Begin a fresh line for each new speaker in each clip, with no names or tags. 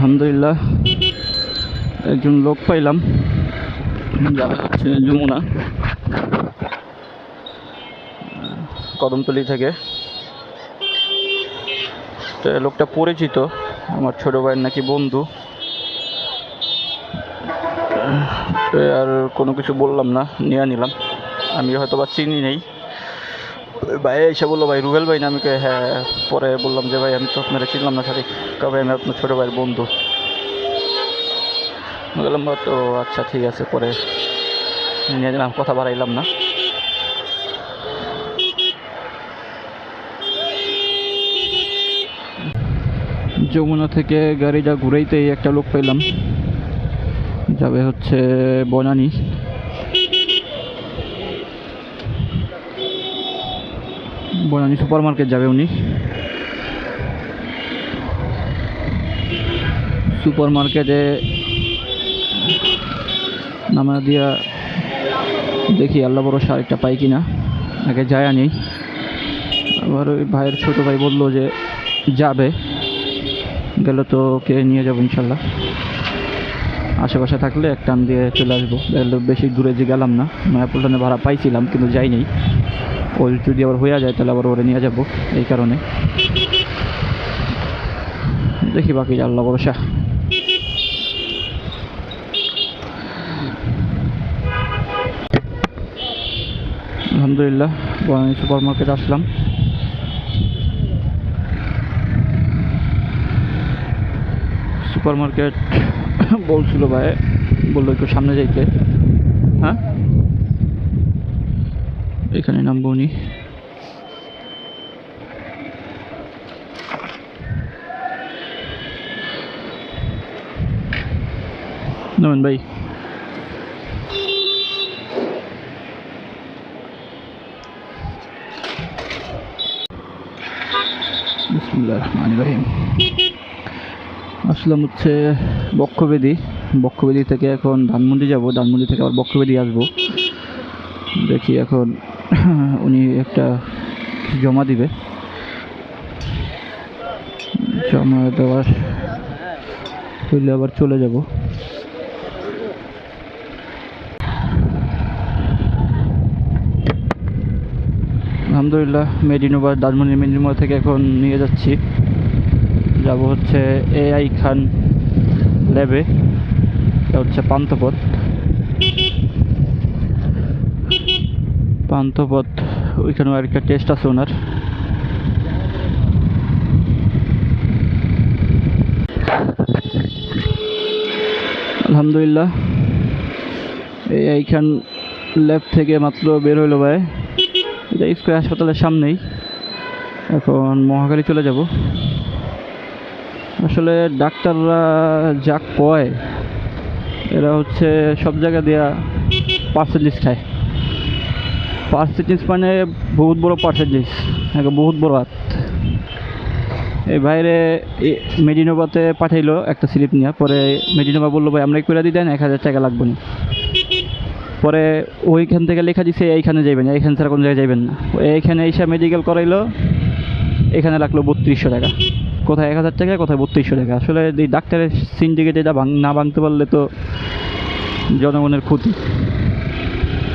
আলহামদুলিল্লাহ একজন লোক পাইলাম, যারা হচ্ছে যমুনা কদমতলী থেকে। তো লোকটা পরিচিত, আমার ছোট ভাইয়ের নাকি বন্ধু। আর কোনো কিছু বললাম না, নিয়ে নিলাম। আমি হয়তো বা চিনি নেই। ভাই এসে বললো, ভাই রুবেল ভাই না? আমি হ্যাঁ। পরে বললাম যে ভাই আমি তো আপনারা চিনলাম না সঠিক। কবে আমি আপনার ছোটো ভাইয়ের বন্ধু। বললাম তো আচ্ছা ঠিক আছে। পরে নিয়ে নিলাম, কথা বাড়াইলাম না। যমুনা থেকে গাড়িটা ঘুরাইতেই একটা লোক পেলাম, যাবে হচ্ছে বনানী। বনানী সুপার মার্কেট যাবে উনি। সুপার মার্কেটে নামা দিয়া দেখি আল্লাহ বড় শাড়িটা পাই কিনা, আগে যায় আনি। আবার ওই ভাইয়ের ছোট ভাই বললো যে যাবে, গেলে তো ওকে নিয়ে যাবো ইনশাল্লাহ। আশেপাশে থাকলে এক টান দিয়ে চলে আসবো। বেশি দূরে যে গেলাম না, নয়াপল্টনে ভাড়া পাইছিলাম কিন্তু যাইনি। ওই যদি আবার হয়ে যায় তাহলে আবার ওরে নিয়ে যাবো, এই কারণে। দেখি বাকি আল্লাহ ভরসা। আলহামদুলিল্লাহ বনানী সুপার মার্কেট আসলাম। সুপার মার্কেট বলছিল ভাই, বললো একটু সামনে যাইতে। হ্যাঁ, এখানে নামবো উনি। নামেন ভাই। বিসমিল্লাহির রহমানির রহিম। আসলাম হচ্ছে বক্ষবেদী। বক্ষবেদী থেকে এখন ধানমন্ডি যাব, ধানমন্ডি থেকে আবার বক্ষবেদী আসবো। দেখি এখন উনি একটা জমা দিবে, জমা দেওয়ার হইলে আবার চলে যাব। আলহামদুলিল্লাহ মেডিনোভা, ধানমন্ডি মেডিনোভা থেকে এখন নিয়ে যাচ্ছি, যাব হচ্ছে AI খান ল্যাবে। এটা হচ্ছে পান্থপথ। পান্থপথ ওইখানেও আরেকটা টেস্ট আছে ওনার। আলহামদুলিল্লাহ AI খান ল্যাব থেকে মাত্র বের হইলো ভাই। এটা স্কয়ার হাসপাতালের সামনেই। এখন মহাখালী চলে যাব। আসলে ডাক্তাররা যা কয়, এরা হচ্ছে সব জায়গা দিয়া পার্সেন্টেজ খায়। পার্সেন্টেজ মানে বহুত বড় পার্সেন্টেজ, বহুত বড় হাত। এই বাইরে মেডিনোভাতে পাঠাইলো একটা স্লিপ নিয়ে। পরে মেডিনোভা বললো ভাই আমরা করে দিয়ে দেন, 1000 টাকা লাগবে না। পরে ওইখান থেকে লেখা দিছে এইখানে যাবেন, এইখান ছাড়া কোনো জায়গায় যাবেন না। এইখানে এসে মেডিকেল করাইলো, এখানে লাগলো 3200 টাকা। কোথায় 1000 টাকা, কোথায় 3200 টাকা। আসলে এই ডাক্তারের সিন্ডিকেট এটা না ভাঙতে পারলে তো জনগণের ক্ষতি।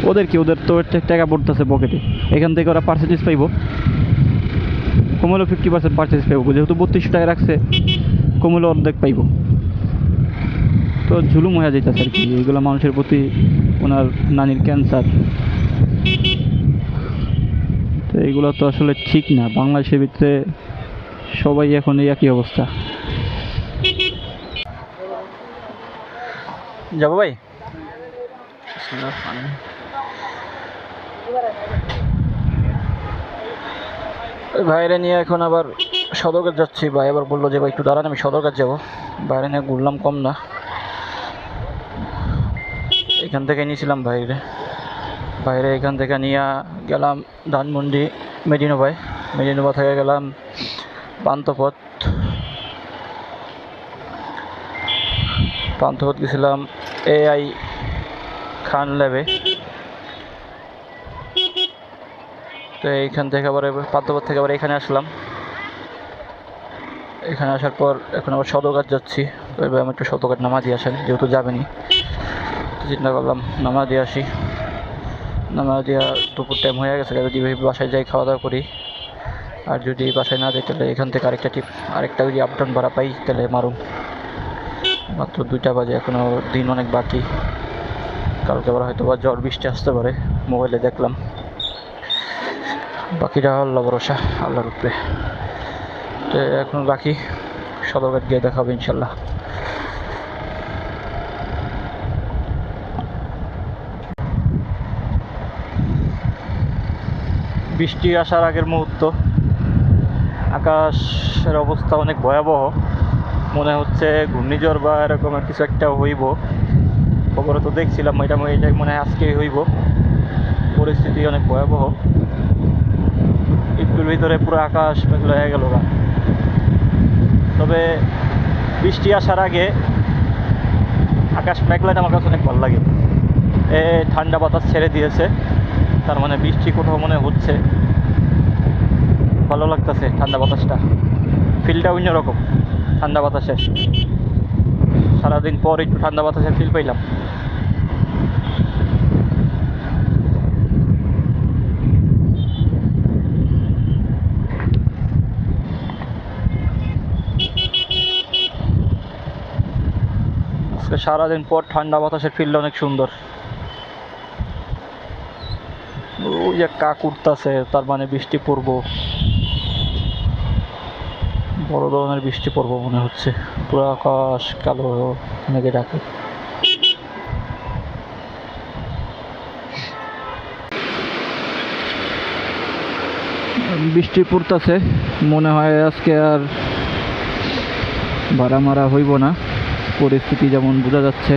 ওদের তো টাকা পড়তেছে পকেটে, এখান থেকে ওরা পার্সেন্টেজ পাইব, কমলো 50% পার্সেন্টেজ পাইব। যেহেতু 3200 টাকা রাখছে, কমলো অর্ধেক পাইব। তো ঝুলুম হয়ে যাইতেছে আর কি এগুলো মানুষের প্রতি। ওনার নানির ক্যান্সার, তো এগুলো তো আসলে ঠিক না। বাংলাদেশের ভিতরে সবাই এখন এই একই অবস্থা। যাবো ভাই। বাইরে নিয়ে এখন আবার সদরঘাট যাচ্ছি। ভাই আবার বললো যে ভাই একটু দাঁড়ান, আমি সদরঘাট যাবো। বাইরে নিয়ে ঘুরলাম কম না, এখান থেকে নিয়েছিলাম বাইরে এখান থেকে নিয়ে গেলাম ধানমন্ডি মেডিনোভায়। মেডিনোভা থেকে গেলাম পান্থপথ গেছিলাম AI খান ল্যাবে। তো এইখান থেকে আবার পান্থপথ থেকে আবার এখানে আসলাম। এখানে আসার পর এখন আবার সদরঘাট যাচ্ছি। এবার আমি একটু শতকাট নামা দিয়ে আসেন, যেহেতু যাবেনি চিন্তা করলাম নামা দিয়ে আসি। নামা দিয়া দুপুর টাইম হয়ে গেছে, যদি বাসায় যাই খাওয়া দাওয়া করি, আর যদি বাসায় না যাই তাহলে এখান থেকে আরেকটা যদি আপ ডাউন ভাড়া পাই তাহলে মারুম। মাত্র 2টা বাজে, এখনও দিন অনেক বাকি। কালকে আবার হয়তো বা ঝড় বৃষ্টি আসতে পারে, মোবাইলে দেখলাম। বাকিটা আল্লাহ ভরসা, আল্লাহর উপরে। তো এখন বাকি সদরঘাট গিয়ে দেখা হবে ইনশাল্লাহ। বৃষ্টি আসার আগের মুহূর্ত, আকাশের অবস্থা অনেক ভয়াবহ, মনে হচ্ছে ঘূর্ণিঝড় বা এরকম কিছু একটা হইব। খবরে তো দেখছিলাম এটা মনে হয় আজকেই হইব। পরিস্থিতি অনেক ভয়াবহ, একটুর ভিতরে পুরো আকাশ মেঘলা হয়ে গেল। তবে বৃষ্টি আসার আগে আকাশ মেঘলাটা আমার কাছে অনেক ভালো লাগে। ঠান্ডা বাতাস ছেড়ে দিয়েছে, তার মানে বৃষ্টি কোথাও মনে হচ্ছে, ভালো লাগতেছে ঠান্ডা বাতাসটা, ফিলটা অন্যরকম ঠান্ডা বাতাসের। সারাদিন পর একটু ঠান্ডা বাতাসের ফিল পাইলাম। আজকে সারাদিন পর ঠান্ডা বাতাসের ফিলটা অনেক সুন্দর। ওই যে কাক উঠতেছে, তার মানে বৃষ্টি পড়বো, বড় ধরনের বৃষ্টি পড়বো মনে হচ্ছে। পুরো আকাশ কালো মেঘে ডাকে। বৃষ্টি পড়তেছে, মনে হয় আজকে আর ভাড়া মারা হইব না, পরিস্থিতি যেমন বোঝা যাচ্ছে।